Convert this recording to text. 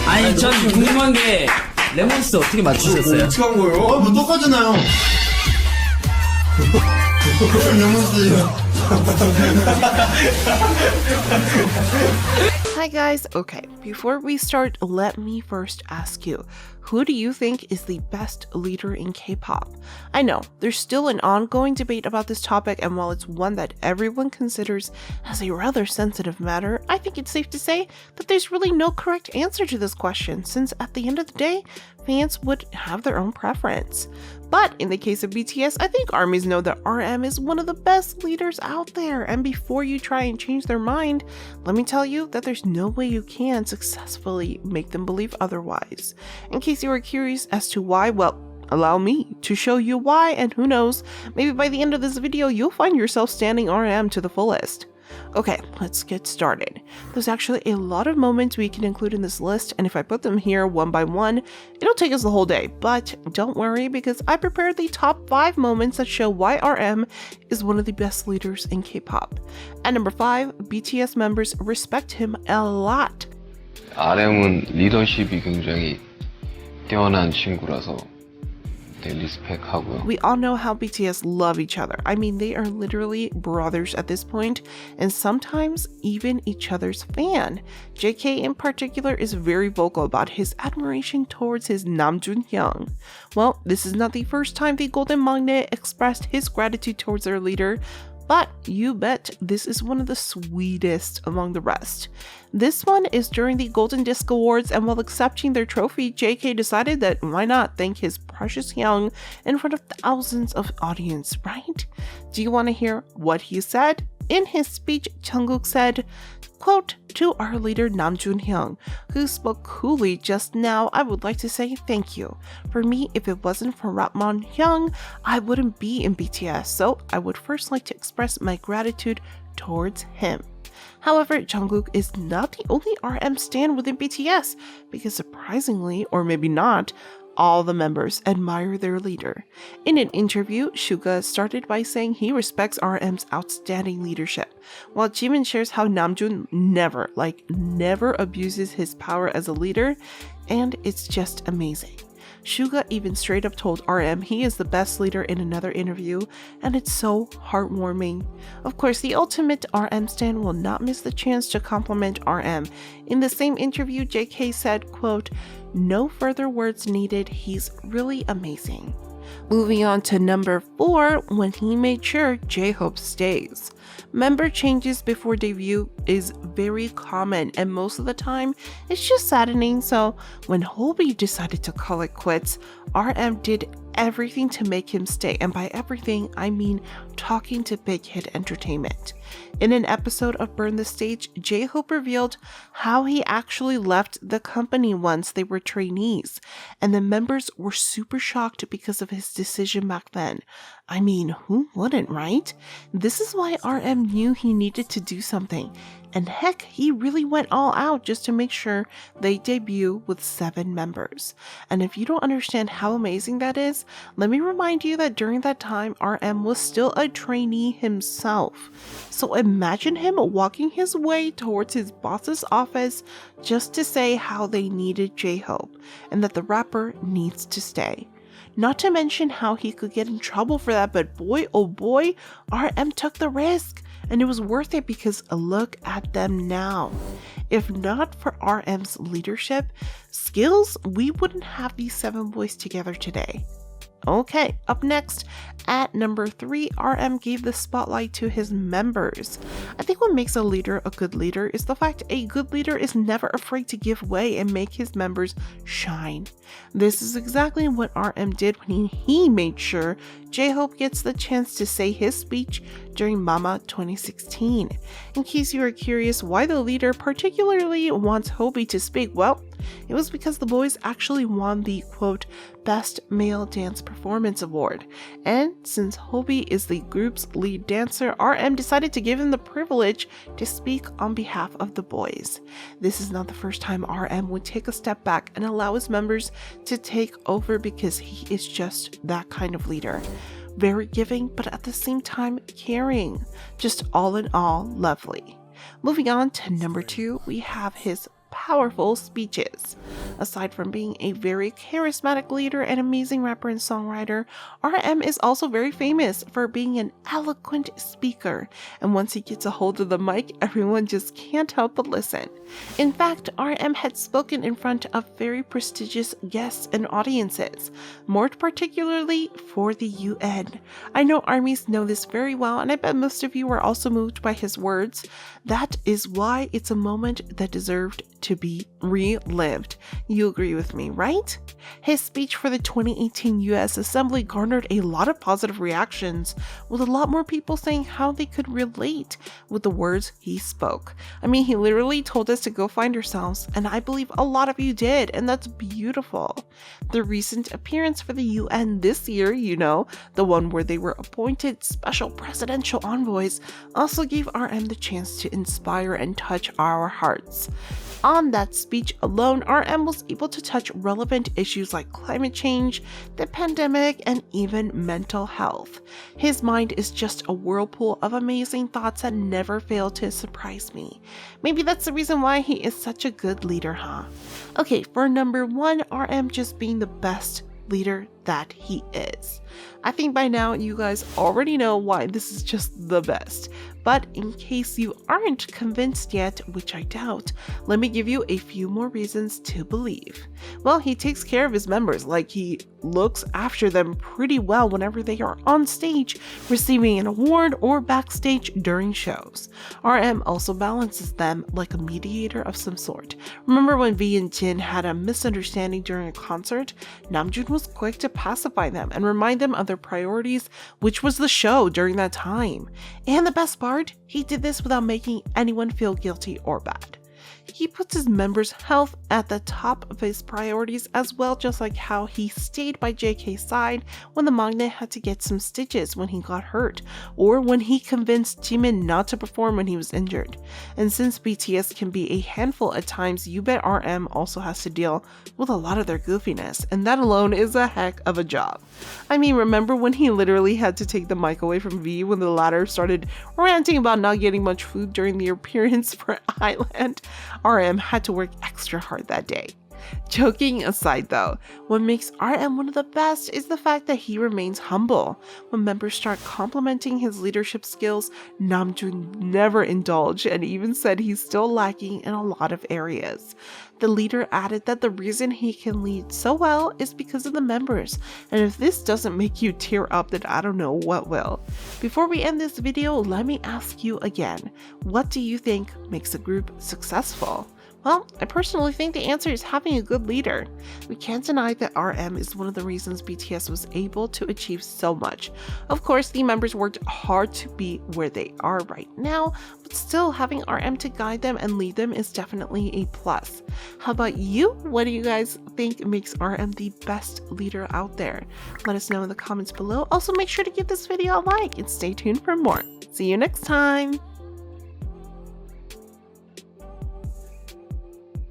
아니 전 궁금한 게 레몬스 어떻게 맞추셨어요? 어떻게 한 거예요? 뭐 똑같잖아요. 레몬스요. Hi guys, okay, before we start, let me first ask you, who do you think is the best leader in K-pop? I know, there's still an ongoing debate about this topic, and while it's one that everyone considers as a rather sensitive matter, I think it's safe to say that there's really no correct answer to this question, since at the end of the day, fans would have their own preference. But in the case of BTS, I think ARMYs know that RM is one of the best leaders out there, and before you try and change their mind, let me tell you that there's no way you can successfully make them believe otherwise. In case you are curious as to why, well, allow me to show you why, and who knows, maybe by the end of this video you'll find yourself standing RM to the fullest. Okay, let's get started. There's actually a lot of moments we can include in this list, and if I put them here one by one, it'll take us the whole day, but don't worry because I prepared the top 5 moments that show why RM is one of the best leaders in K-pop. At number 5, BTS members respect him a lot. RM은 리더십이 굉장히 뛰어난 친구라서 리스펙하고요. We all know how BTS love each other. I mean, they are literally brothers at this point, and sometimes even each other's fan. JK in particular is very vocal about his admiration towards his Namjoon Hyung. Well, this is not the first time the Golden Magnet expressed his gratitude towards their leader, but you bet this is one of the sweetest among the rest. This one is during the Golden Disc Awards, and while accepting their trophy, JK decided that why not thank his precious Hyung in front of thousands of audience, right? Do you want to hear what he said? In his speech, Jungkook said, quote, "To our leader Namjoon Hyung, who spoke coolly just now, I would like to say thank you. For me, if it wasn't for Rapman Hyung, I wouldn't be in BTS, so I would first like to express my gratitude towards him." However, Jungkook is not the only RM stan within BTS, because surprisingly, or maybe not, all the members admire their leader. In an interview, Suga started by saying he respects RM's outstanding leadership, while Jimin shares how Namjoon never abuses his power as a leader, and it's just amazing. Suga even straight up told RM he is the best leader in another interview, and it's so heartwarming. Of course, the ultimate RM stan will not miss the chance to compliment RM. In the same interview, JK said, quote, "No further words needed, he's really amazing." Moving on to number 4, when he made sure J-Hope stays. Member changes before debut is very common, and most of the time it's just saddening, so when Hobi decided to call it quits, RM did everything to make him stay, and by everything I mean talking to Big Hit Entertainment. In an episode of Burn the Stage, J-Hope revealed how he actually left the company once they were trainees, and the members were super shocked because of his decision back then. I mean, who wouldn't, right? This is why RM knew he needed to do something, and heck, he really went all out just to make sure they debut with 7 members. And if you don't understand how amazing that is, let me remind you that during that time, RM was still a trainee himself. So imagine him walking his way towards his boss's office just to say how they needed J-Hope and that the rapper needs to stay. Not to mention how he could get in trouble for that, but boy, oh boy, RM took the risk. And it was worth it because look at them now. If not for RM's leadership skills, we wouldn't have these 7 boys together today. Okay, up next, at number 3, RM gave the spotlight to his members. I think what makes a leader a good leader is the fact a good leader is never afraid to give way and make his members shine. This is exactly what RM did when he made sure J-Hope gets the chance to say his speech during Mama 2016. In case you are curious why the leader particularly wants Hobi to speak, well, it was because the boys actually won the, quote, Best Male Dance Performance Award. And since Hobi is the group's lead dancer, RM decided to give him the privilege to speak on behalf of the boys. This is not the first time RM would take a step back and allow his members to take over because he is just that kind of leader. very giving, but at the same time caring. Just all in all, lovely. Moving on to number 2, we have his powerful speeches. Aside from being a very charismatic leader and amazing rapper and songwriter, RM is also very famous for being an eloquent speaker, and once he gets a hold of the mic, everyone just can't help but listen. In fact, RM had spoken in front of very prestigious guests and audiences, more particularly for the UN. I know armies know this very well, and I bet most of you are also moved by his words. That is why it's a moment that deserved to be relived. You agree with me, right? His speech for the 2018 US Assembly garnered a lot of positive reactions, with a lot more people saying how they could relate with the words he spoke. I mean, he literally told us to go find ourselves, and I believe a lot of you did, and that's beautiful. The recent appearance for the UN this year, the one where they were appointed special presidential envoys, also gave RM the chance to inspire and touch our hearts. On that speech alone, RM was able to touch relevant issues like climate change, the pandemic, and even mental health. His mind is just a whirlpool of amazing thoughts that never fail to surprise me. Maybe that's the reason why he is such a good leader, huh? Okay, for number 1, RM just being the best leader that he is. I think by now you guys already know why this is just the best, but in case you aren't convinced yet, which I doubt, let me give you a few more reasons to believe. Well, he takes care of his members, like he looks after them pretty well whenever they are on stage, receiving an award or backstage during shows. RM also balances them like a mediator of some sort. Remember when V and Jin had a misunderstanding during a concert? Namjoon was quick to pacify them and remind them of their priorities, which was the show during that time. And the best part, he did this without making anyone feel guilty or bad. He puts his members' health at the top of his priorities as well, just like how he stayed by JK's side when the maknae had to get some stitches when he got hurt, or when he convinced Jimin not to perform when he was injured. And since BTS can be a handful at times, you bet RM also has to deal with a lot of their goofiness, and that alone is a heck of a job. I mean, remember when he literally had to take the mic away from V when the latter started ranting about not getting much food during the appearance for Island? RM had to work extra hard that day. Joking aside though, what makes RM one of the best is the fact that he remains humble. When members start complimenting his leadership skills, Namjoon never indulged and even said he's still lacking in a lot of areas. The leader added that the reason he can lead so well is because of the members, and if this doesn't make you tear up, then I don't know what will. Before we end this video, let me ask you again, what do you think makes a group successful? Well, I personally think the answer is having a good leader. We can't deny that RM is one of the reasons BTS was able to achieve so much. Of course, the members worked hard to be where they are right now, but still having RM to guide them and lead them is definitely a plus. How about you? What do you guys think makes RM the best leader out there? Let us know in the comments below. Also, make sure to give this video a like and stay tuned for more. See you next time!